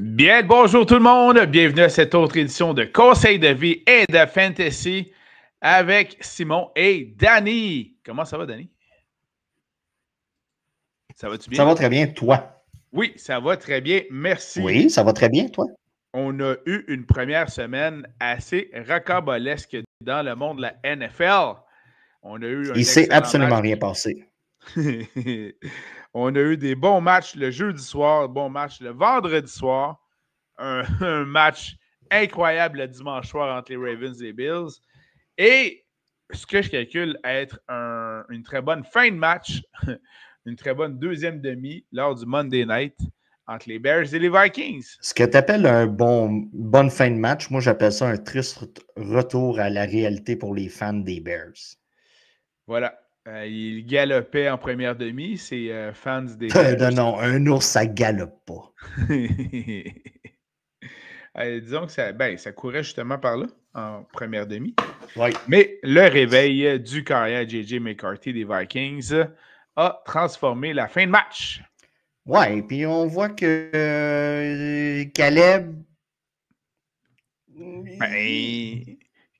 Bien, bonjour tout le monde. Bienvenue à cette autre édition de Conseils de vie et de Fantasy avec Simon et Danny. Comment ça va, Danny? Ça va-tu bien? Ça va très bien, toi? Oui, ça va très bien. Merci. Oui, ça va très bien, toi? On a eu une première semaine assez rocambolesque dans le monde de la NFL. On a eu un Il s'est excellent absolument match. rien passé. On a eu des bons matchs le jeudi soir, bons matchs le vendredi soir. Un match incroyable le dimanche soir entre les Ravens et les Bills. Et ce que je calcule être une très bonne fin de match, une très bonne deuxième demi lors du Monday Night entre les Bears et les Vikings. Ce que tu appelles une bonne fin de match, moi j'appelle ça un triste retour à la réalité pour les fans des Bears. Voilà. Il galopait en première demi, ces fans des Bears. Non, un ours, ça galope pas. Disons que ça courait justement par là, en première demi. Oui. Mais le réveil du carrière J.J. McCarthy des Vikings a transformé la fin de match. Oui, puis on voit que Caleb...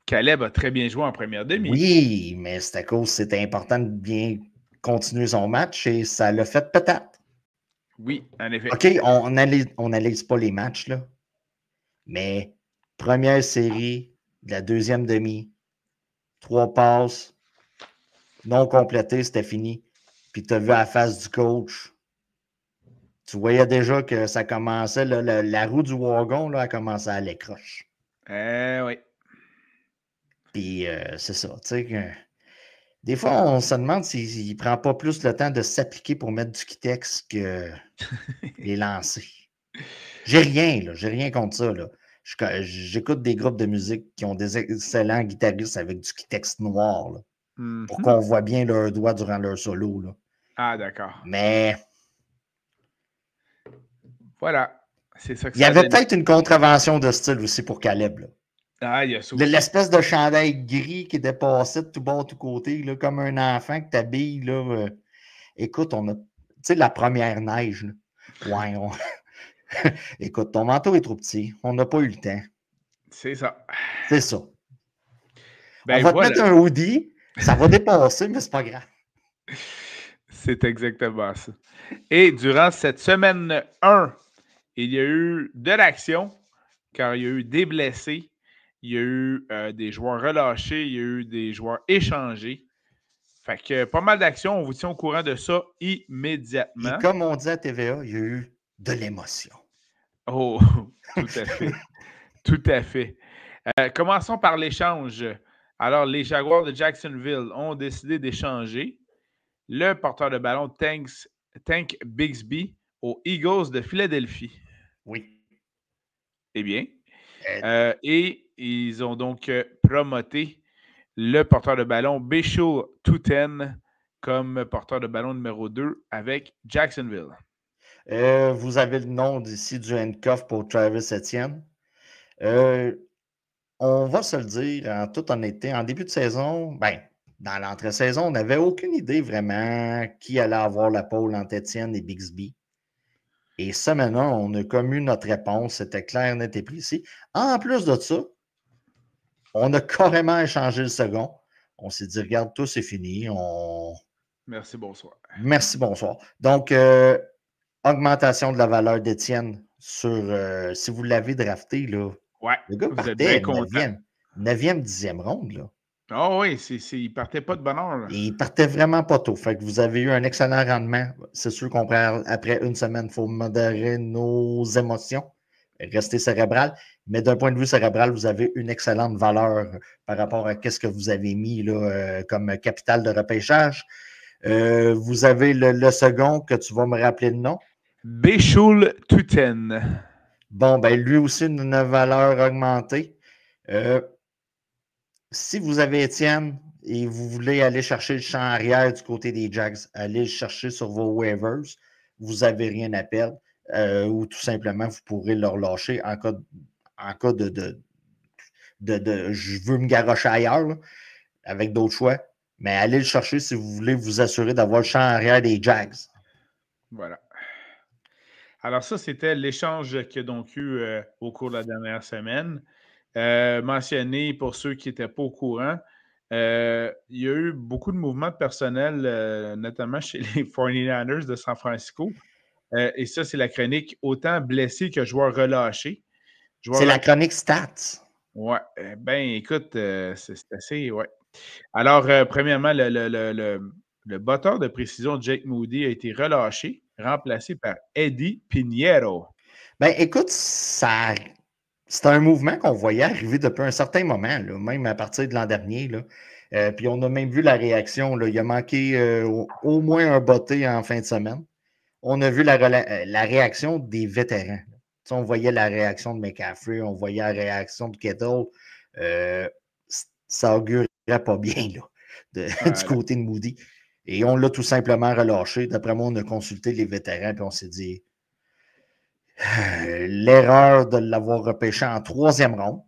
Caleb a très bien joué en première demi. Oui, mais c'est à cause c'était important de bien continuer son match et ça l'a fait peut-être. Oui, en effet. OK, on n'analyse pas les matchs, là. Mais première série de la deuxième demi, 3 passes non complétées, c'était fini. Puis tu as vu la face du coach. Tu voyais déjà que ça commençait, là, la roue du wagon là, a commencé à aller croche. Oui. Puis c'est ça. Tu sais, des fois, on se demande s'il ne prend pas plus le temps de s'appliquer pour mettre du Kitex que les lancer. J'ai rien contre ça. Là. J'écoute des groupes de musique qui ont des excellents guitaristes avec du Kitex noir. Là. Pour qu'on voit bien leurs doigts durant leur solo. Là. Ah, d'accord. Mais voilà, c'est ça que il y ça avait donne. peut-être une contravention de style aussi pour Caleb. Là. Ah, il y a ça aussi. L'espèce de chandail gris qui dépassait de tout bord, tout côté, là, comme un enfant que t'habilles. Là, écoute, on a. Tu sais, la première neige. Là. Ouais, écoute, ton manteau est trop petit. On n'a pas eu le temps. C'est ça. C'est ça. Ben on va voilà. te mettre un hoodie. Ça va dépasser, mais c'est pas grave. C'est exactement ça. Et durant cette semaine 1, il y a eu de l'action, car il y a eu des blessés, il y a eu des joueurs relâchés, il y a eu des joueurs échangés. Fait que pas mal d'actions, on vous tient au courant de ça immédiatement. Et comme on dit à TVA, il y a eu de l'émotion. Oh, tout à fait. Tout à fait. Commençons par l'échange. Alors, les Jaguars de Jacksonville ont décidé d'échanger le porteur de ballon Tank Bigsby aux Eagles de Philadelphie. Oui. Eh bien. Et ils ont donc promoté le porteur de ballon Bishul Tuten comme porteur de ballon numéro 2 avec Jacksonville. Vous avez le nom d'ici du handcuff pour Travis Etienne. On va se le dire en toute honnêteté, en début de saison, dans l'entre-saison, on n'avait aucune idée vraiment qui allait avoir la pôle entre Etienne et Bixby. Et ça, maintenant, on a comme eu notre réponse. C'était clair, net et précis. En plus de ça, on a carrément échangé le second. On s'est dit, regarde, tout c'est fini. Merci, bonsoir. Merci, bonsoir. Donc, augmentation de la valeur d'Étienne sur, si vous l'avez drafté, là, ouais, le gars vous êtes bien content. 9e, 10e ronde, là. Ah oui, il partait pas de bonne heure. Là. Il partait vraiment pas tôt. Fait que vous avez eu un excellent rendement. C'est sûr qu'on prend après une semaine, il faut modérer nos émotions, rester cérébral. Mais d'un point de vue cérébral, vous avez une excellente valeur par rapport à ce que vous avez mis là, comme capital de repêchage. Vous avez le second que tu vas me rappeler le nom. Bishul Tuten. Bon, ben lui aussi, une valeur augmentée. Si vous avez Étienne et vous voulez aller chercher le champ arrière du côté des Jags, allez le chercher sur vos waivers. Vous n'avez rien à perdre. Ou tout simplement, vous pourrez le relâcher en cas de je veux me garrocher ailleurs là, avec d'autres choix. Mais allez le chercher si vous voulez vous assurer d'avoir le champ arrière des Jags. Voilà. Alors ça, c'était l'échange qu'il y a donc eu au cours de la dernière semaine. Mentionné pour ceux qui n'étaient pas au courant, il y a eu beaucoup de mouvements de personnel, notamment chez les 49ers de San Francisco. Et ça, c'est la chronique autant blessés que joueurs relâchés. C'est la chronique Stats. Ouais, ben écoute, c'est assez, ouais. Alors, premièrement, le batteur de précision Jake Moody a été relâché, remplacé par Eddie Pinheiro. Ben écoute, c'est un mouvement qu'on voyait arriver depuis un certain moment, là, même à partir de l'an dernier. Là. Puis on a même vu la réaction. Là. Il a manqué au moins un botté en fin de semaine. On a vu la réaction des vétérans. Tu sais, on voyait la réaction de McCaffrey, on voyait la réaction de Kettle. Ça augurait pas bien là, du côté de Moody. Et on l'a tout simplement relâché. D'après moi, on a consulté les vétérans et on s'est dit l'erreur de l'avoir repêché en 3e ronde.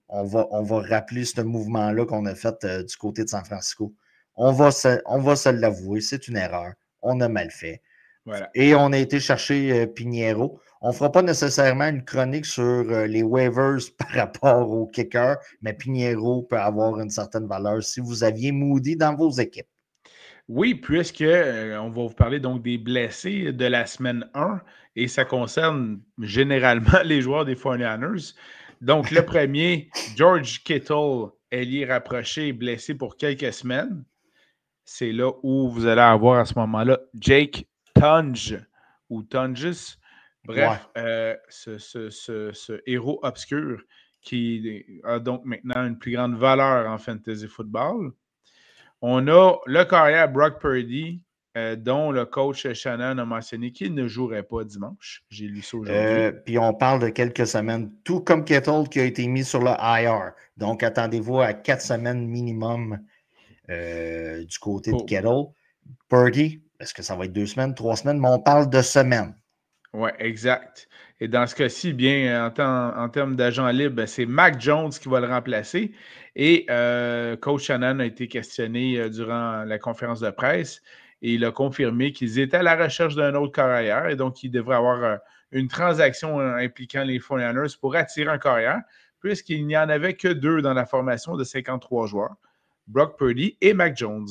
On va rappeler ce mouvement-là qu'on a fait du côté de San Francisco. On va se l'avouer, c'est une erreur. On a mal fait. Voilà. Et on a été chercher Pinheiro. On ne fera pas nécessairement une chronique sur les waivers par rapport au kicker, mais Pinheiro peut avoir une certaine valeur si vous aviez Moody dans vos équipes. Oui, puisque on va vous parler donc des blessés de la semaine 1 et ça concerne généralement les joueurs des 49ers. Donc, le premier, George Kittle, ailier rapproché, blessé pour quelques semaines. C'est là où vous allez avoir à ce moment-là Jake Tunge ou Tunges. Bref, ce héros obscur qui a donc maintenant une plus grande valeur en fantasy football. On a le carrière Brock Purdy, dont le coach Shannon a mentionné qu'il ne jouerait pas dimanche. J'ai lu ça aujourd'hui. Puis on parle de quelques semaines, tout comme Kettle qui a été mis sur le IR. Donc attendez-vous à 4 semaines minimum du côté de Kettle. Purdy, est-ce que ça va être 2 semaines, 3 semaines? Mais on parle de semaines. Oui, exact. Et dans ce cas-ci, bien, en termes d'agent libre, c'est Mac Jones qui va le remplacer. Et Coach Shannon a été questionné durant la conférence de presse et il a confirmé qu'ils étaient à la recherche d'un autre carrière et donc il devrait avoir une transaction impliquant les 49ers pour attirer un carrière, puisqu'il n'y en avait que 2 dans la formation de 53 joueurs, Brock Purdy et Mac Jones.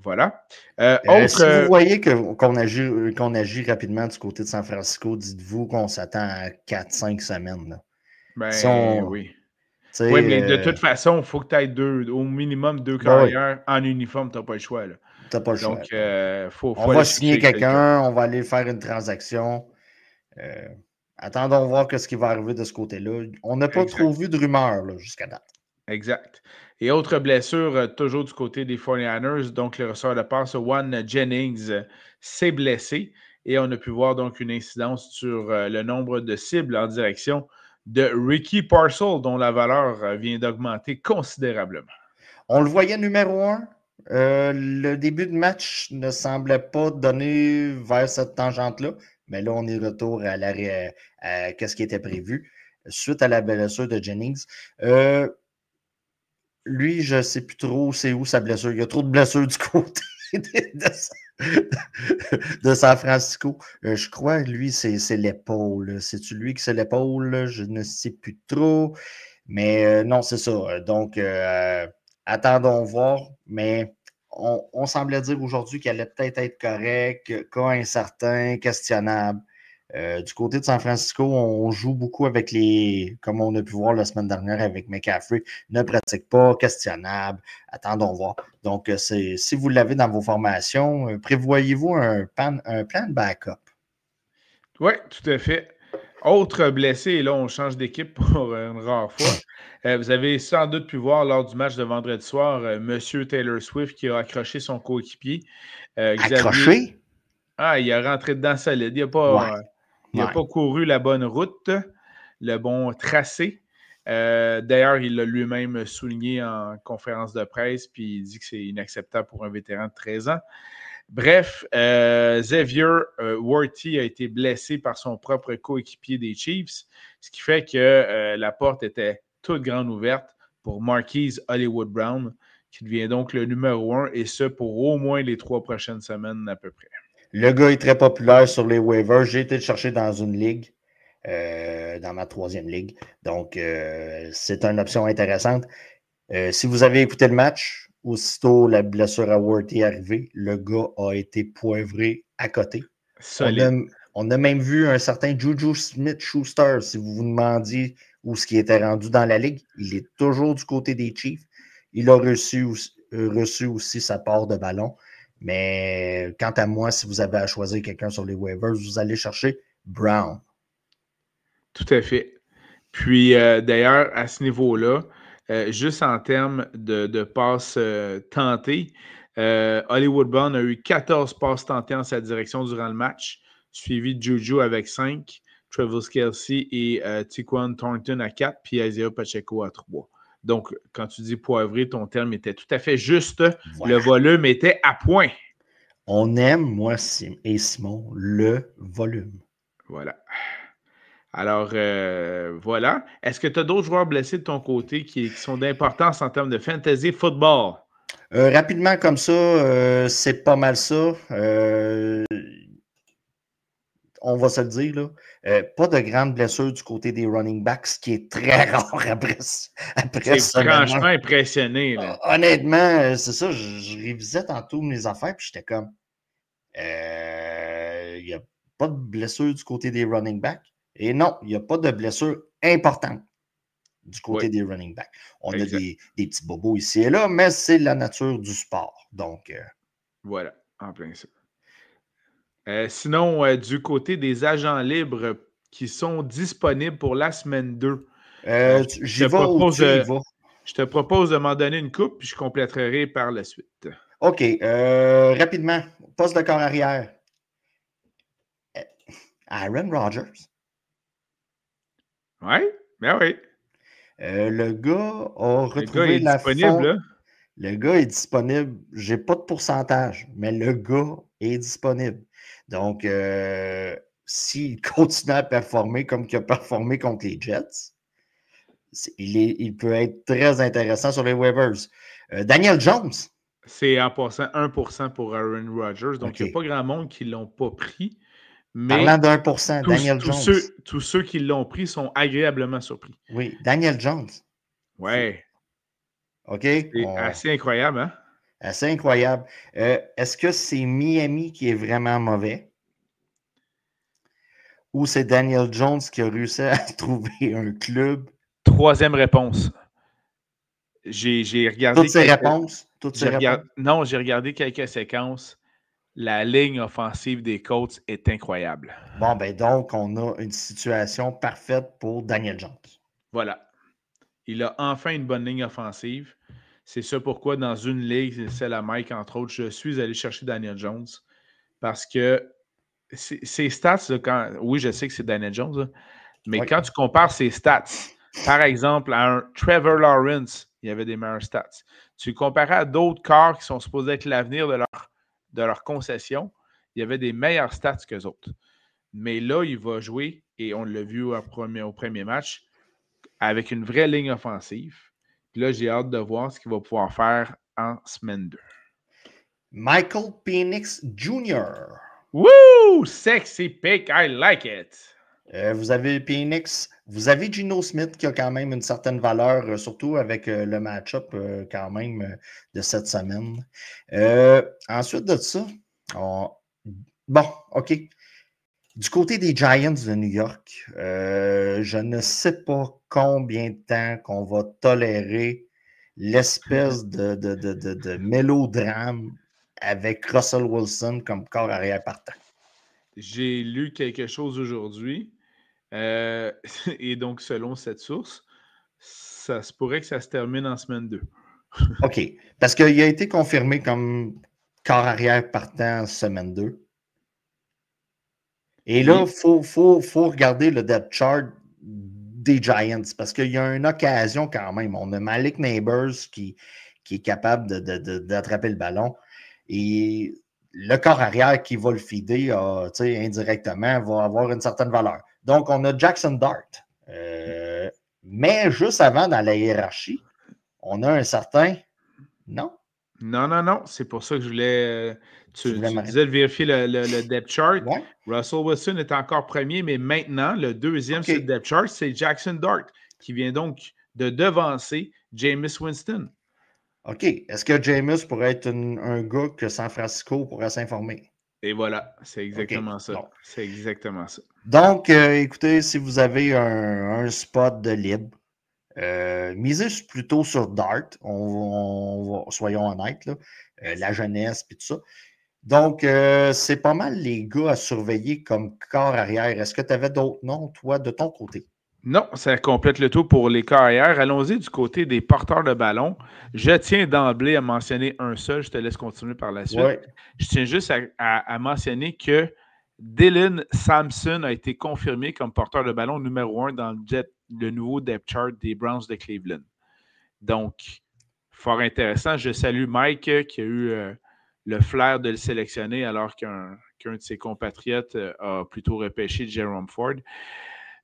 Voilà. Si vous voyez qu'on agit rapidement du côté de San Francisco, dites-vous qu'on s'attend à 4-5 semaines. Là. Ben oui. Oui, mais de toute façon, il faut que tu aies au minimum 2 carrières en uniforme, tu n'as pas le choix. Tu n'as pas le choix. Donc, faut on va signer quelqu'un, on va aller faire une transaction. Attendons voir ce qui va arriver de ce côté-là. On n'a pas trop vu de rumeurs jusqu'à date. Exact. Et autre blessure, toujours du côté des 49ers, donc le ressort de passe, Juan Jennings s'est blessé et on a pu voir donc une incidence sur le nombre de cibles en direction de Ricky Parcell, dont la valeur vient d'augmenter considérablement. On le voyait numéro 1. Le début de match ne semblait pas donner vers cette tangente-là, mais là, on est retour à ce qui était prévu suite à la blessure de Jennings. Lui, je ne sais plus trop c'est où sa blessure. Il y a trop de blessures du côté de San Francisco. Je crois, lui, c'est l'épaule. C'est-tu lui qui c'est l'épaule? Je ne sais plus trop. Mais non, c'est ça. Donc, attendons voir. Mais on semblait dire aujourd'hui qu'elle allait peut-être être correct, cas incertain, questionnable. Du côté de San Francisco, on joue beaucoup avec comme on a pu voir la semaine dernière avec McCaffrey, ne pratique pas, questionnable, attendons voir. Donc, si vous l'avez dans vos formations, prévoyez-vous un plan de backup. Oui, tout à fait. Autre blessé, et là, on change d'équipe pour une rare fois. Vous avez sans doute pu voir lors du match de vendredi soir, M. Taylor Swift qui a accroché son coéquipier. Accroché? Il a rentré dedans solide. Il n'a pas couru la bonne route, le bon tracé. D'ailleurs, il l'a lui-même souligné en conférence de presse, puis il dit que c'est inacceptable pour un vétéran de 13 ans. Bref, Xavier Worthy a été blessé par son propre coéquipier des Chiefs, ce qui fait que la porte était toute grande ouverte pour Marquise Hollywood Brown, qui devient donc le numéro 1, et ce pour au moins les 3 prochaines semaines à peu près. Le gars est très populaire sur les waivers. J'ai été le chercher dans une ligue, dans ma 3e ligue. Donc, c'est une option intéressante. Si vous avez écouté le match, aussitôt la blessure à Worthy est arrivée, le gars a été poivré à côté. On a même vu un certain Juju Smith-Schuster, si vous vous demandiez où ce qui était rendu dans la ligue. Il est toujours du côté des Chiefs. Il a reçu aussi sa part de ballon. Mais quant à moi, si vous avez à choisir quelqu'un sur les waivers, vous allez chercher Brown. Tout à fait. Puis, d'ailleurs, à ce niveau-là, juste en termes de passes tentées, Hollywood Brown a eu 14 passes tentées en sa direction durant le match, suivi de Juju avec 5, Travis Kelce et Tyquan Thornton à 4, puis Isaiah Pacheco à 3. Donc, quand tu dis poivré, ton terme était tout à fait juste. Voilà. Le volume était à point. On aime, moi et Simon, le volume. Voilà. Alors, voilà. Est-ce que tu as d'autres joueurs blessés de ton côté qui sont d'importance en termes de fantasy football? Rapidement comme ça, c'est pas mal ça. On va se le dire, là. Pas de grandes blessures du côté des running backs, ce qui est très rare après c'est franchement impressionné. Là. Honnêtement, c'est ça. Je révisais tantôt mes affaires, puis j'étais comme... Il n'y a pas de blessure du côté des running backs. Et non, il n'y a pas de blessure importante du côté des running backs. On a des petits bobos ici et là, mais c'est la nature du sport. Donc, voilà, en plein ça. Sinon, du côté des agents libres qui sont disponibles pour la semaine 2, j'y vais ou tu y vas? Je te propose de m'en donner une coupe, puis je compléterai par la suite. OK. Rapidement, poste de corps arrière. Aaron Rodgers. Oui, ben oui. Le gars a retrouvé la forme. Le gars est disponible. Je n'ai pas de pourcentage, mais le gars est disponible. Donc, s'il continue à performer comme il a performé contre les Jets, il peut être très intéressant sur les waivers. Daniel Jones. C'est en passant 1% pour Aaron Rodgers. Donc, il n'y a pas grand monde qui ne l'ont pas pris. Mais parlant d'1%, Daniel Jones. Tous ceux qui l'ont pris sont agréablement surpris. Oui, Daniel Jones. Oui. OK. C'est assez incroyable, hein? Assez incroyable. Est-ce que c'est Miami qui est vraiment mauvais? Ou c'est Daniel Jones qui a réussi à trouver un club? Troisième réponse. J'ai regardé... Toutes ces réponses? Non, j'ai regardé quelques séquences. La ligne offensive des Colts est incroyable. Bon, ben donc, on a une situation parfaite pour Daniel Jones. Voilà. Il a enfin une bonne ligne offensive. C'est ça pourquoi, dans une ligue, celle à Mike, entre autres, je suis allé chercher Daniel Jones. Parce que ses stats, là, oui, je sais que c'est Daniel Jones, là, mais quand tu compares ses stats, par exemple, à un Trevor Lawrence, il y avait des meilleurs stats. Tu comparais à d'autres corps qui sont supposés être l'avenir de leur concession, il y avait des meilleurs stats qu'eux autres. Mais là, il va jouer, et on l'a vu au premier match, avec une vraie ligne offensive. Puis là, j'ai hâte de voir ce qu'il va pouvoir faire en semaine 2. Michael Penix Jr. Woo! Sexy pick, I like it! Vous avez Penix, vous avez Geno Smith qui a quand même une certaine valeur, surtout avec le match-up quand même de cette semaine. Ensuite de ça, bon, OK. Du côté des Giants de New York, je ne sais pas combien de temps qu'on va tolérer l'espèce de mélodrame avec Russell Wilson comme corps arrière partant. J'ai lu quelque chose aujourd'hui, et donc selon cette source, ça se pourrait que ça se termine en semaine 2. OK, parce qu'il a été confirmé comme corps arrière partant en semaine 2. Et là, il faut regarder le depth chart des Giants parce qu'il y a une occasion quand même. On a Malik Neighbors qui est capable d'attraper le ballon. Et le corps arrière qui va le feeder indirectement va avoir une certaine valeur. Donc, on a Jackson Dart. Mais juste avant, dans la hiérarchie, on a un certain... Non? Non. C'est pour ça que je voulais. Tu voulais disais de vérifier le depth chart. Ouais? Russell Wilson est encore premier, mais maintenant, le deuxième sur le OK. depth chart, c'est Jackson Dart, qui vient donc de devancer Jameis Winston. OK. Est-ce que Jameis pourrait être un gars que San Francisco pourrait s'informer? Et voilà, c'est OK. exactement ça. Bon. C'est exactement ça. Donc, écoutez, si vous avez un spot de libre, misez plutôt sur Dart, soyons honnêtes, là, la jeunesse et tout ça. Donc, c'est pas mal les gars à surveiller comme corps arrière. Est-ce que tu avais d'autres noms, toi, de ton côté? Non, ça complète le tout pour les carrières. Allons-y du côté des porteurs de ballon. Je tiens d'emblée à mentionner un seul. Je te laisse continuer par la suite. Oui. Je tiens juste à mentionner que Dylan Sampson a été confirmé comme porteur de ballon numéro 1 dans le nouveau depth chart des Browns de Cleveland. Donc, fort intéressant. Je salue Mike qui a eu le flair de le sélectionner alors qu'un de ses compatriotes a plutôt repêché Jerome Ford.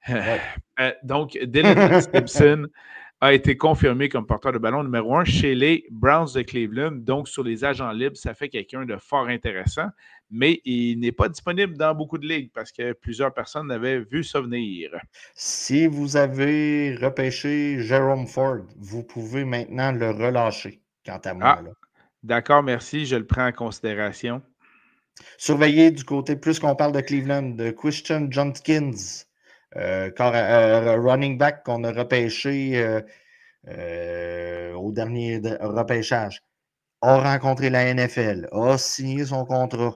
Ouais. Donc, Dylan Simpson a été confirmé comme porteur de ballon numéro 1 chez les Browns de Cleveland. Donc, sur les agents libres, ça fait quelqu'un de fort intéressant, mais il n'est pas disponible dans beaucoup de ligues parce que plusieurs personnes avaient vu ça venir. Si vous avez repêché Jerome Ford, vous pouvez maintenant le relâcher, quant à moi. Là. D'accord, merci, je le prends en considération. Surveillez du côté, plus qu'on parle de Cleveland, de Christian Jenkins, running back qu'on a repêché au dernier repêchage, a rencontré la NFL, a signé son contrat.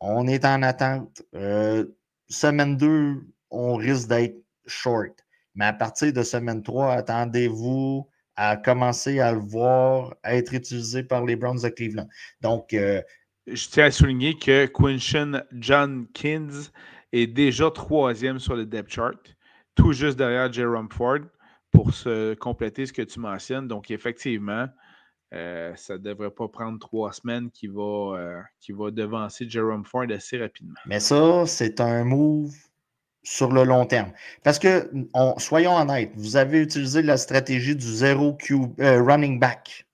On est en attente. Semaine 2, on risque d'être short. Mais à partir de semaine 3, attendez-vous à commencer à le voir être utilisé par les Browns de Cleveland. Donc, je tiens à souligner que Quinton Jenkins est déjà troisième sur le depth chart, tout juste derrière Jerome Ford, pour se compléter ce que tu mentionnes. Donc, effectivement, ça ne devrait pas prendre 3 semaines qui va devancer Jerome Ford assez rapidement. mais ça, c'est un move sur le long terme. Parce que, soyons honnêtes, vous avez utilisé la stratégie du zéro running back.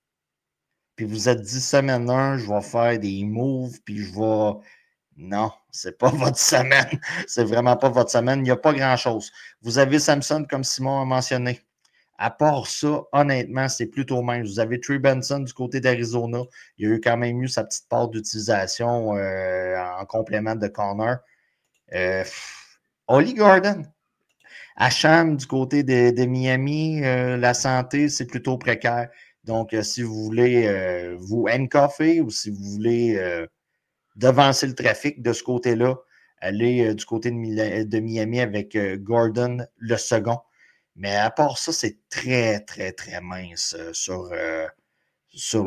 Puis vous êtes dit semaine 1, je vais faire des moves, puis je vais. Non, c'est pas votre semaine. C'est vraiment pas votre semaine. Il n'y a pas grand-chose. Vous avez Samson, comme Simon a mentionné. À part ça, honnêtement, c'est plutôt mince. Vous avez Trey Benson du côté d'Arizona. Il a eu quand même eu sa petite part d'utilisation en complément de corner. Oli Gordon. Acham du côté de Miami, la santé, c'est plutôt précaire. Donc, si vous voulez vous handcuffer ou si vous voulez devancer le trafic de ce côté-là, allez du côté de Miami avec Gordon le second. Mais à part ça, c'est très, très, très mince sur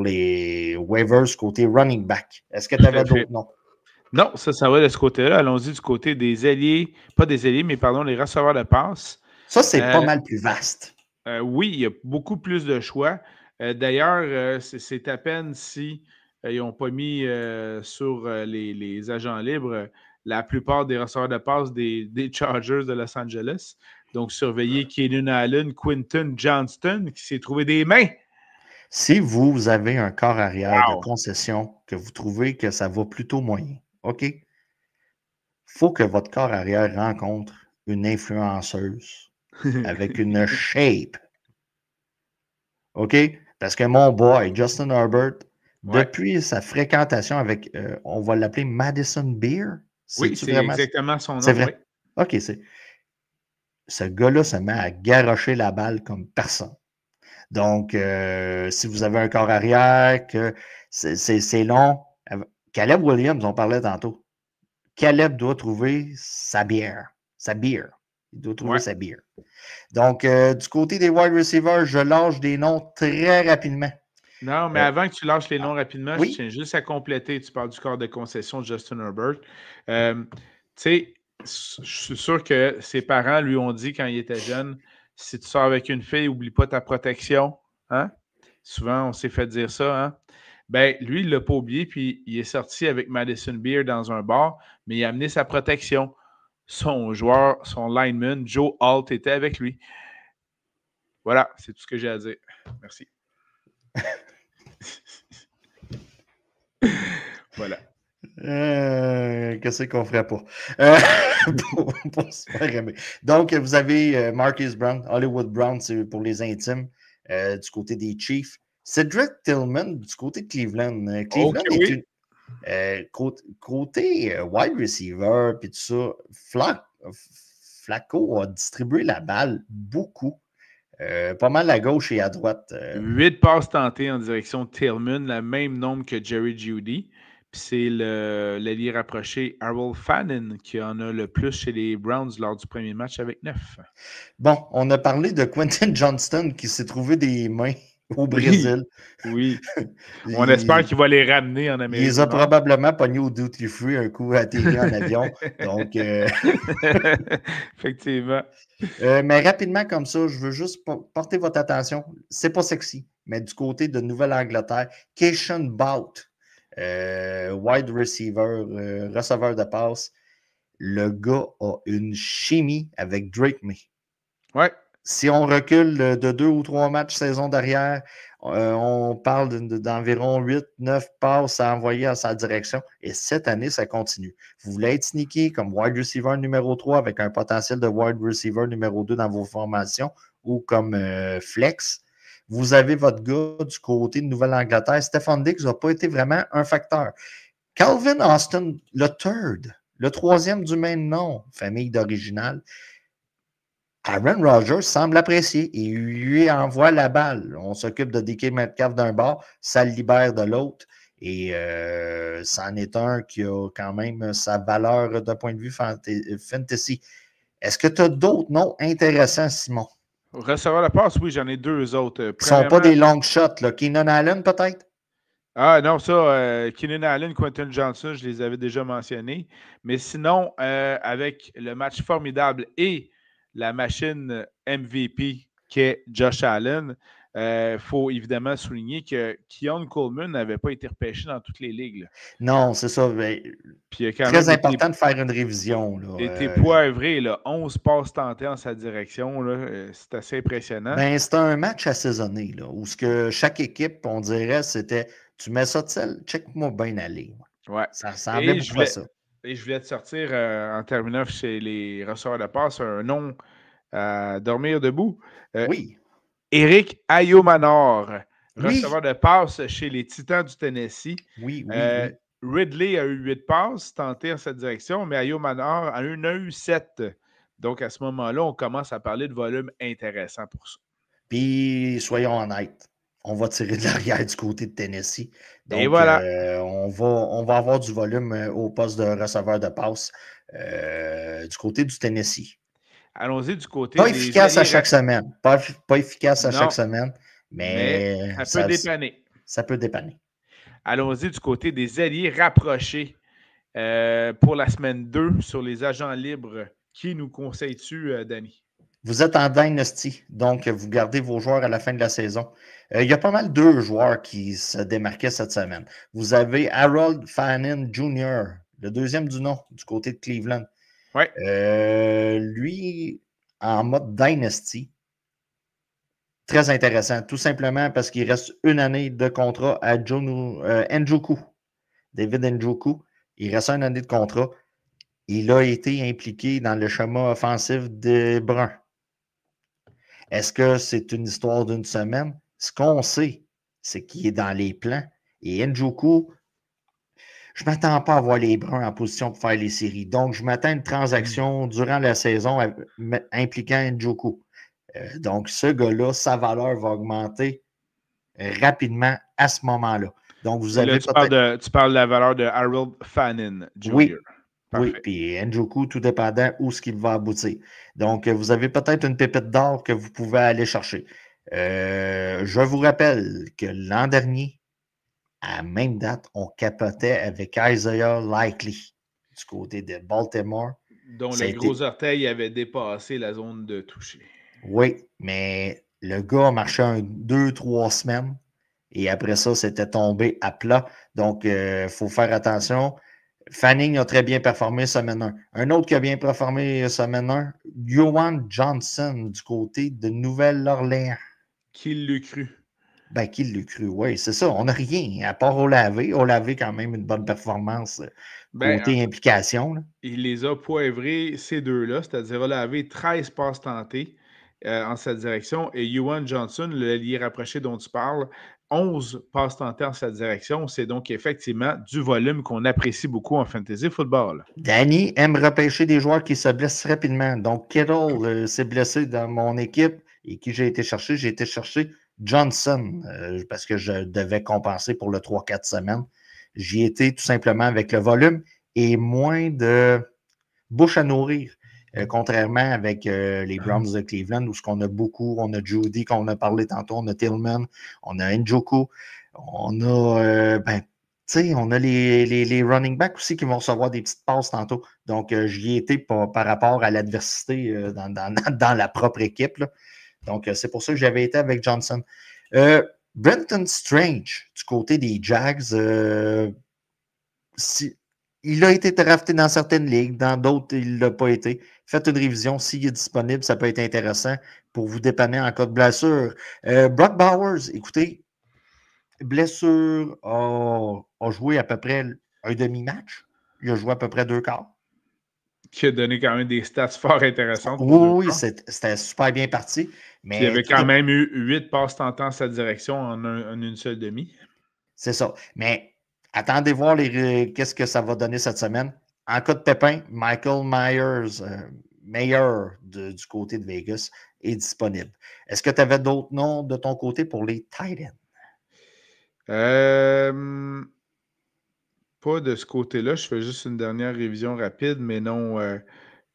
les waivers côté running back. Est-ce que tu avais d'autres noms? Non, ça va de ce côté-là. Allons-y du côté des alliés, pas des alliés, mais pardon, les receveurs de passe. Ça, c'est pas mal plus vaste. Oui, il y a beaucoup plus de choix. D'ailleurs, c'est à peine si ils n'ont pas mis sur les agents libres la plupart des receveurs de passe des Chargers de Los Angeles. Donc, surveillez Keenan Allen, Quinton Johnston, qui s'est trouvé des mains. Si vous avez un corps arrière de concession que vous trouvez que ça va plutôt moyen, OK? Il faut que votre corps arrière rencontre une influenceuse avec une shape. OK? Parce que mon boy, Justin Herbert, depuis sa fréquentation avec, on va l'appeler Madison Beer. Oui, c'est vraiment exactement son nom. C'est vrai. Oui. OK, ce gars-là se met à garrocher la balle comme personne. Donc, si vous avez un corps arrière, que c'est long. Caleb Williams, on parlait tantôt. Caleb doit trouver sa bière. Sa bière. Il doit trouver sa bière. Donc, du côté des wide receivers, je lâche des noms très rapidement. Non, mais avant que tu lâches les noms rapidement, oui? Je tiens juste à compléter. Tu parles du corps de concession de Justin Herbert. Tu sais, je suis sûr que ses parents lui ont dit quand il était jeune, si tu sors avec une fille, oublie pas ta protection. Hein? Souvent, on s'est fait dire ça. Hein? Ben, lui, il ne l'a pas oublié, puis il est sorti avec Madison Beer dans un bar, mais il a amené sa protection. Son joueur, son lineman, Joe Alt, était avec lui. Voilà, c'est tout ce que j'ai à dire. Merci. Voilà. Qu'est-ce qu'on ferait pas? Pour se faire aimer. Donc, vous avez Marcus Brown, Hollywood Brown, c'est pour les intimes, du côté des Chiefs. Cedric Tillman, du côté de Cleveland. Ok, Cleveland est oui. une. Côté wide receiver, puis tout ça, Flacco a distribué la balle beaucoup. Pas mal à gauche et à droite. 8 passes tentées en direction de Tillman, le même nombre que Jerry Jeudy. Puis c'est l'allié rapproché Harold Fannin qui en a le plus chez les Browns lors du premier match avec 9. Bon, on a parlé de Quentin Johnston qui s'est trouvé des mains au Oui, Brésil. oui. On espère Il, qu'il va les ramener en il Amérique les du a Nord. probablement pognés au duty free un coup atterri en avion. Donc, Effectivement. mais rapidement comme ça, je veux juste porter votre attention. C'est pas sexy, mais du côté de Nouvelle-Angleterre, Keishon Bout, wide receiver, receveur de passe. Le gars a une chimie avec Drake May. Ouais. Si on recule de 2 ou 3 matchs saison derrière, on parle d'environ 8-9 passes à envoyer à sa direction. Et cette année, ça continue. Vous voulez être sneaky comme wide receiver numéro 3 avec un potentiel de wide receiver numéro 2 dans vos formations ou comme flex. Vous avez votre gars du côté de Nouvelle-Angleterre. Stephon Diggs n'a pas été vraiment un facteur. Calvin Austin, le troisième du même nom, famille d'original. Aaron Rodgers semble apprécier et lui envoie la balle. On s'occupe de DK Metcalf d'un bord, ça le libère de l'autre. Et c'en est un qui a quand même sa valeur d'un point de vue fantasy. Est-ce que tu as d'autres noms intéressants, Simon? Recevoir la passe, oui, j'en ai 2 autres. Qui ne sont pas Premièrement, des long shots, là. Keenan Allen, peut-être? non, ça, Keenan Allen, Quentin Johnson, je les avais déjà mentionnés. Mais sinon, avec le match formidable et la machine MVP qu'est Josh Allen, il faut évidemment souligner que Keon Coleman n'avait pas été repêché dans toutes les ligues, là. Non, c'est ça. Mais Puis il a quand très même été, important de faire une révision. Là. été poivré, là, 11 passes tentées en sa direction. Là, c'est assez impressionnant. Ben, c'était un match assaisonné, là, où ce que chaque équipe, on dirait, c'était tu mets ça de sel, check-moi bien aller. Ouais. Ça ressemblait Et je beaucoup à voulais, ça. et je voulais te sortir, en terminant chez les receveurs de passe, un nom à dormir debout. Oui, Eric Ayomanor, oui, receveur de passe chez les Titans du Tennessee. oui, oui, Euh, oui. Ridley a eu 8 passes tentées en cette direction, mais Ayomanor en a eu 7. Donc, à ce moment-là, on commence à parler de volume intéressant pour ça. Puis, soyons honnêtes, on va tirer de l'arrière du côté de Tennessee. Et Donc, voilà. on va avoir du volume au poste de receveur de passe du côté du Tennessee. Allons-y du côté Pas des efficace à alliés. chaque semaine. Pas efficace à chaque Non, semaine, mais mais ça peut dépanner. ça peut dépanner. Allons-y du côté des alliés rapprochés pour la semaine 2 sur les agents libres. Qui nous conseilles-tu, Danny? Vous êtes en dynasty, donc vous gardez vos joueurs à la fin de la saison. Il y a pas mal deux joueurs qui se démarquaient cette semaine. Vous avez Harold Fannin Jr., le deuxième du nom, du côté de Cleveland. Oui. Lui, en mode dynasty, très intéressant, tout simplement parce qu'il reste une année de contrat à Njoku, David Njoku. Il reste une année de contrat. Il a été impliqué dans le schéma offensif des Bruns. Est-ce que c'est une histoire d'une semaine? Ce qu'on sait, c'est qu'il est dans les plans. Et Njoku, je ne m'attends pas à voir les Bruns en position pour faire les séries. Donc, je m'attends à une transaction durant la saison impliquant Njoku. Donc, ce gars-là, sa valeur va augmenter rapidement à ce moment-là. Donc, vous Et là, avez peut-être. tu parles de la valeur de Harold Fannin Jr. Oui, oui, Parfait. puis Njoku, tout dépendant où ce qu'il va aboutir. Donc, vous avez peut-être une pépite d'or que vous pouvez aller chercher. Je vous rappelle que l'an dernier, à la même date, on capotait avec Isaiah Likely du côté de Baltimore. Dont Ça a le gros été, orteil avait dépassé la zone de toucher. oui, mais le gars a marché 2, 3 semaines et après ça, c'était tombé à plat. Donc, il faut faire attention. Fanning a très bien performé semaine 1. Un autre qui a bien performé semaine 1, Johan Johnson du côté de Nouvelle-Orléans. Qui l'eût cru? Ben, qui l'a cru? Oui, c'est ça. On n'a rien, à part Olavé. Olavé, quand même, une bonne performance Ben, côté implication. Là. il les a poivrés, ces deux-là, c'est-à-dire Olavé, 13 passes tentées en sa direction, et Ewan Johnson, le allié rapproché dont tu parles, 11 passes tentées en sa direction. C'est donc effectivement du volume qu'on apprécie beaucoup en fantasy football. Danny aime repêcher des joueurs qui se blessent rapidement. Donc, Kittle s'est blessé dans mon équipe et qui j'ai été chercher? J'ai été chercher Johnson parce que je devais compenser pour le 3-4 semaines. J'y étais tout simplement avec le volume et moins de bouche à nourrir. Contrairement avec les Browns de Cleveland, où ce qu'on a beaucoup, on a Judy, qu'on a parlé tantôt, on a Tillman, on a Njoku, on a on a les running backs aussi qui vont recevoir des petites passes tantôt. Donc, j'y ai été par rapport à l'adversité dans la propre équipe. Là. Donc, c'est pour ça que j'avais été avec Johnson. Brenton Strange, du côté des Jags, il a été drafté dans certaines ligues, dans d'autres, il ne l'a pas été. Faites une révision. S'il est disponible, ça peut être intéressant pour vous dépanner en cas de blessure. Brock Bowers, écoutez, blessure, a joué à peu près un demi-match. Il a joué à peu près 2 quarts. Qui a donné quand même des stats fort intéressantes pour 2 Oui, quarts. c'était super bien parti. Puis il y Mais avait quand même eu 8 passes tentées en sa direction en une seule demi. c'est ça. Mais attendez voir qu'est-ce que ça va donner cette semaine. En cas de pépin, Michael Myers, meilleur du côté de Vegas, est disponible. Est-ce que tu avais d'autres noms de ton côté pour les Titans? Pas de ce côté-là. Je fais juste une dernière révision rapide, mais non,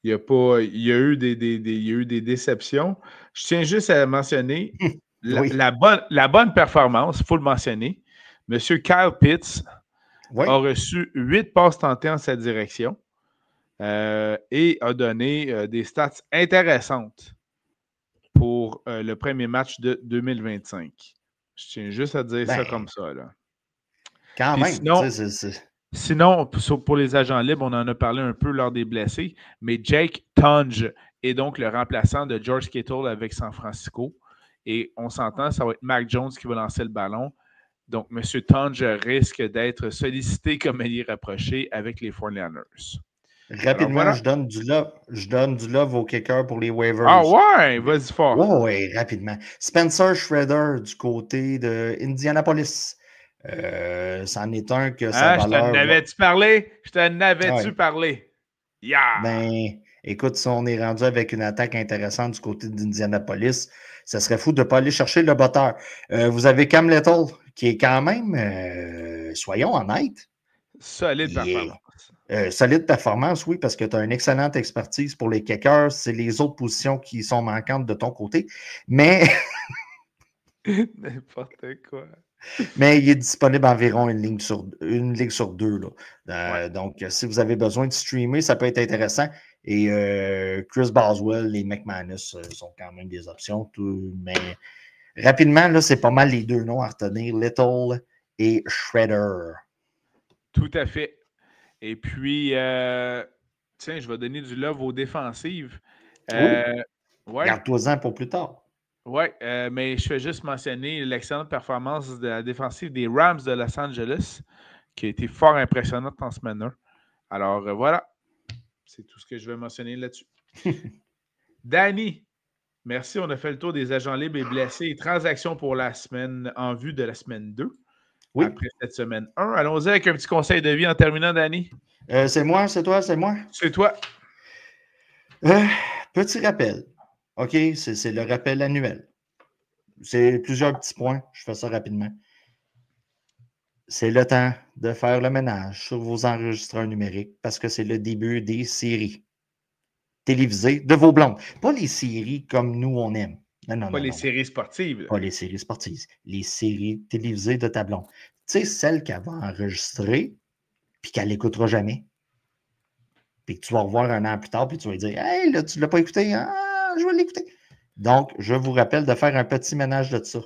il y a pas. Il y a eu il y a eu des déceptions. Je tiens juste à mentionner Oui. la bonne performance, il faut le mentionner. Monsieur Kyle Pitts Oui. a reçu 8 passes tentées en sa direction et a donné des stats intéressantes pour le premier match de 2025. Je tiens juste à dire ça Ben, comme ça. Là. quand Puis même. sinon, pour les agents libres, on en a parlé un peu lors des blessés, mais Jake Tunge est donc le remplaçant de George Kittle avec San Francisco. Et on s'entend, ça va être Mac Jones qui va lancer le ballon. Donc, M. Tunge risque d'être sollicité comme allié rapproché avec les 49ers. Alors Rapidement, voilà. je donne du love au kicker pour les waivers. Ah ouais, vas-y fort. Oui, rapidement. Spencer Shredder du côté de Indianapolis. C'en est un que sa Hein, je t'en valeur va. avais-tu parlé? Je t'en avais-tu Ouais. parlé? Yeah! Ben, écoute, si on est rendu avec une attaque intéressante du côté d'Indianapolis, ça serait fou de ne pas aller chercher le botteur. Vous avez Cam Little, qui est quand même, soyons honnêtes, Solide il est performance. solide performance, oui, parce que tu as une excellente expertise pour les kickers. C'est les autres positions qui sont manquantes de ton côté. Mais, N'importe quoi. mais il est disponible environ une ligue sur 2. Là. Ouais. Donc, si vous avez besoin de streamer, ça peut être intéressant. Et Chris Boswell et McManus sont quand même des options. Mais rapidement, là, c'est pas mal les deux noms à retenir, Little et Shredder. Tout à fait. Et puis, tiens, je vais donner du love aux défensives. Oh, Ouais, garde-toi-en pour plus tard. ouais, mais je fais juste mentionner l'excellente performance de la défensive des Rams de Los Angeles, qui a été fort impressionnante en semaine 1. Alors, voilà, c'est tout ce que je vais mentionner là-dessus. Danny, merci, on a fait le tour des agents libres et blessés et transactions pour la semaine en vue de la semaine 2. Oui. Après cette semaine 1. Allons-y avec un petit conseil de vie en terminant, Danny. C'est moi, c'est toi, c'est moi. C'est toi. Petit rappel. OK, c'est le rappel annuel. C'est plusieurs petits points. Je fais ça rapidement. C'est le temps de faire le ménage sur vos enregistreurs numériques parce que c'est le début des séries télévisées de vos blondes. Pas les séries comme nous, on aime. Non, Pas non, les non, non. séries sportives. Pas les séries sportives. Les séries télévisées de ta blonde. Tu sais, celle qu'elle va enregistrer puis qu'elle n'écoutera jamais. Puis que tu vas revoir un an plus tard puis tu vas dire « Hey, là, tu ne l'as pas écouté? Ah, je vais l'écouter. » Donc, je vous rappelle de faire un petit ménage de ça.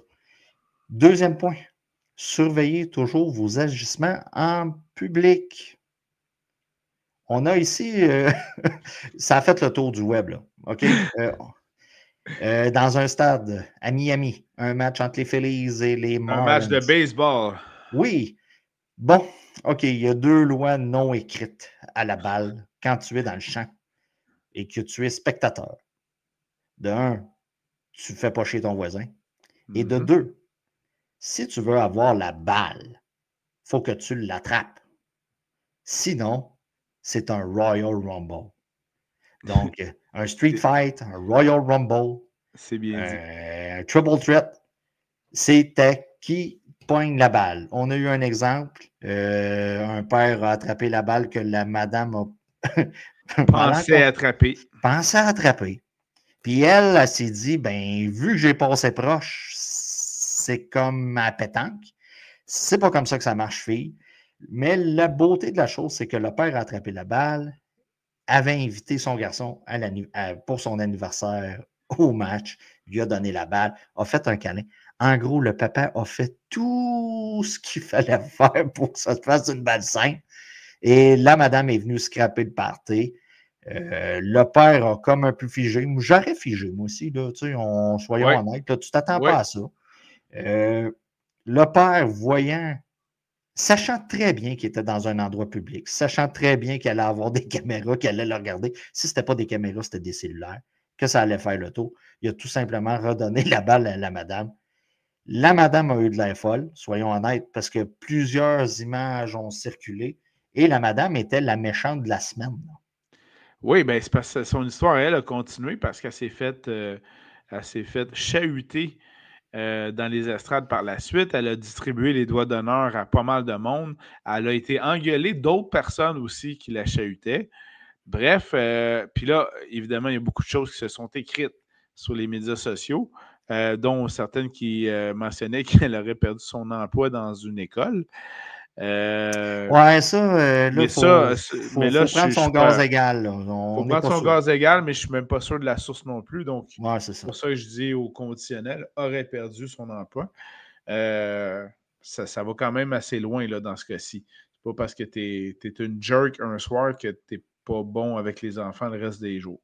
Deuxième point, surveillez toujours vos agissements en public. On a ici, ça a fait le tour du web, là, OK? Dans un stade à Miami, un match entre les Phillies et les Un match de Marlins. baseball. Oui, bon, OK, il y a deux lois non écrites à la balle quand tu es dans le champ et que tu es spectateur. De un, tu ne fais pas chier ton voisin. Et de Mhm. deux, si tu veux avoir la balle, il faut que tu l'attrapes. Sinon, c'est un Royal Rumble. Donc, un Street C'est Fight, un Royal Rumble, c'est bien dit. un Triple Threat, c'était qui pogne la balle. On a eu un exemple. Un père a attrapé la balle que la madame a Pensez attraper. pensé à attraper. Puis elle s'est dit, ben, vu que j'ai passé proche, c'est comme ma pétanque. C'est pas comme ça que ça marche, fille. Mais la beauté de la chose, c'est que le père a attrapé la balle, avait invité son garçon pour son anniversaire au match, lui a donné la balle, a fait un câlin. En gros, le papa a fait tout ce qu'il fallait faire pour que ça se fasse une balle simple. Et la madame est venue scraper le party. Le père a comme un peu figé. J'aurais figé, moi aussi, là, soyons Oui, honnêtes, là, tu ne t'attends oui. pas à ça. Le père, sachant très bien qu'il était dans un endroit public, sachant très bien qu'il allait avoir des caméras, qu'il allait le regarder, si ce n'était pas des caméras, c'était des cellulaires, que ça allait faire le tour, il a tout simplement redonné la balle à la madame. La madame a eu de l'air folle, soyons honnêtes, parce que plusieurs images ont circulé et la madame était la méchante de la semaine. Oui, ben c'est parce que son histoire, elle, a continué parce elle s'est fait chahuter dans les estrades par la suite. Elle a distribué les doigts d'honneur à pas mal de monde. Elle a été engueulée d'autres personnes aussi qui la chahutaient. Bref, puis là, évidemment, il y a beaucoup de choses qui se sont écrites sur les médias sociaux, dont certaines qui mentionnaient qu'elle aurait perdu son emploi dans une école. Ouais, ça, là, Mais ça, mais là, faut prendre je son suis gaz pas. égal. Là. Faut On n'est prendre pas son sûr. gaz égal, mais je suis même pas sûr de la source non plus. Donc, Ouais, c'est c'est ça. pour ça que je dis au conditionnel, aurait perdu son emploi. Euh, ça va quand même assez loin là, dans ce cas-ci. C'est pas parce que tu es une jerk un soir que tu pas bon avec les enfants le reste des jours.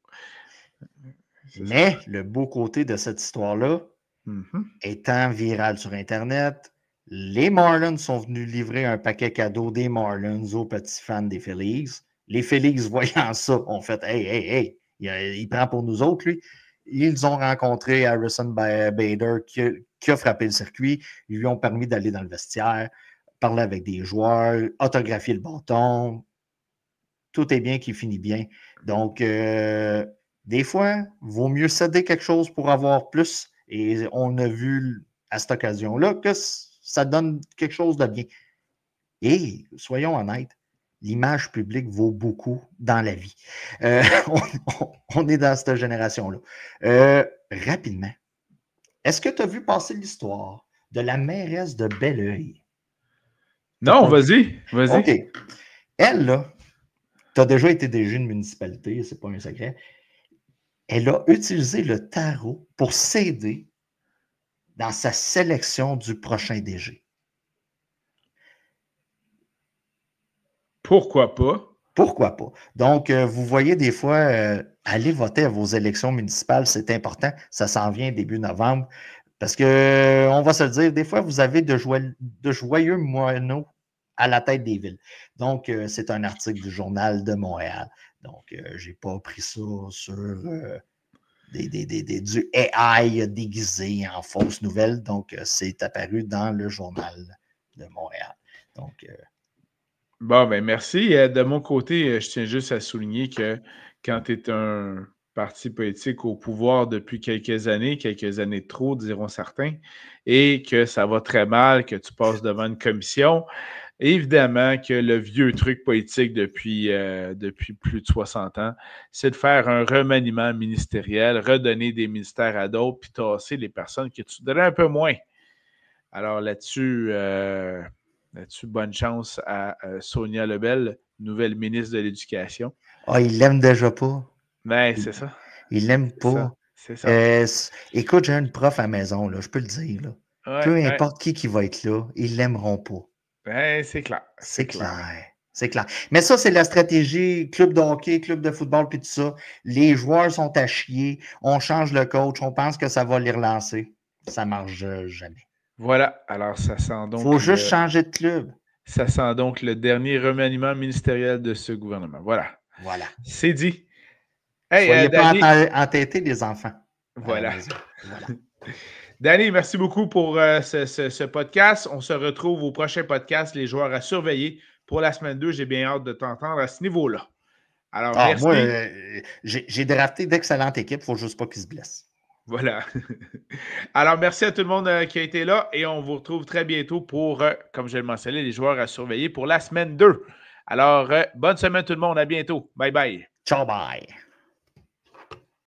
C'est ça. Mais le beau côté de cette histoire-là, Mhm. étant viral sur Internet, les Marlins sont venus livrer un paquet cadeau des Marlins aux petits fans des Phillies. Les Phillies, voyant ça, ont fait Hey, hey, hey, il prend pour nous autres, lui. Ils ont rencontré Harrison Bader qui a frappé le circuit. Ils lui ont permis d'aller dans le vestiaire, parler avec des joueurs, autographier le bâton. Tout est bien qui finit bien. Donc, des fois, il vaut mieux céder quelque chose pour avoir plus. Et on a vu à cette occasion-là que ça donne quelque chose de bien. Et soyons honnêtes, l'image publique vaut beaucoup dans la vie. Euh, on est dans cette génération-là. Rapidement, est-ce que tu as vu passer l'histoire de la mairesse de Belleuil? T'as Non, pas vu? vas-y, OK. vas-y. Elle, là, tu as déjà été DG de municipalité, c'est pas un secret. Elle a utilisé le tarot pour s'aider dans sa sélection du prochain DG. Pourquoi pas? Pourquoi pas? Donc, vous voyez des fois, aller voter à vos élections municipales, c'est important. Ça s'en vient début novembre. Parce que, on va se le dire, des fois, vous avez de joyeux moineaux à la tête des villes. Donc, c'est un article du Journal de Montréal. Donc, je n'ai pas pris ça sur du AI déguisé en fausses nouvelles. Donc, c'est apparu dans le Journal de Montréal. Donc, Bon, ben merci. De mon côté, je tiens juste à souligner que quand tu es un parti politique au pouvoir depuis quelques années de trop, diront certains, et que ça va très mal, que tu passes devant une commission, évidemment que le vieux truc politique depuis plus de 60 ans, c'est de faire un remaniement ministériel, redonner des ministères à d'autres, puis tasser les personnes que tu donnerais un peu moins. Alors là-dessus, bonne chance à Sonia Lebel, nouvelle ministre de l'Éducation. il l'aime déjà pas. Mais Il c'est ça. il l'aime C'est ça. pas. C'est ça. Écoute, j'ai une prof à la maison, là, je peux le dire. Là. Ouais, Peu ouais. importe qui va être là, ils l'aimeront pas. Ben, c'est clair. C'est C'est clair. clair. C'est clair. Mais ça, c'est la stratégie club de hockey, club de football, puis tout ça. Les joueurs sont à chier. On change le coach. On pense que ça va les relancer. Ça ne marche jamais. Voilà. Alors, ça sent donc. Il faut juste changer de club. Ça sent donc le dernier remaniement ministériel de ce gouvernement. Voilà. Voilà. C'est dit. Hey, soyez Danny... pas entêtés, les enfants. Voilà. Danny, merci beaucoup pour ce podcast. On se retrouve au prochain podcast, les joueurs à surveiller. Pour la semaine 2, j'ai bien hâte de t'entendre à ce niveau-là. Alors, merci. Moi, j'ai drafté d'excellentes équipes. Il ne faut juste pas qu'ils se blessent. Voilà. Alors, merci à tout le monde qui a été là et on vous retrouve très bientôt pour, comme je le mentionnais, les joueurs à surveiller pour la semaine 2. Alors, bonne semaine tout le monde. À bientôt. Bye bye. Ciao, bye.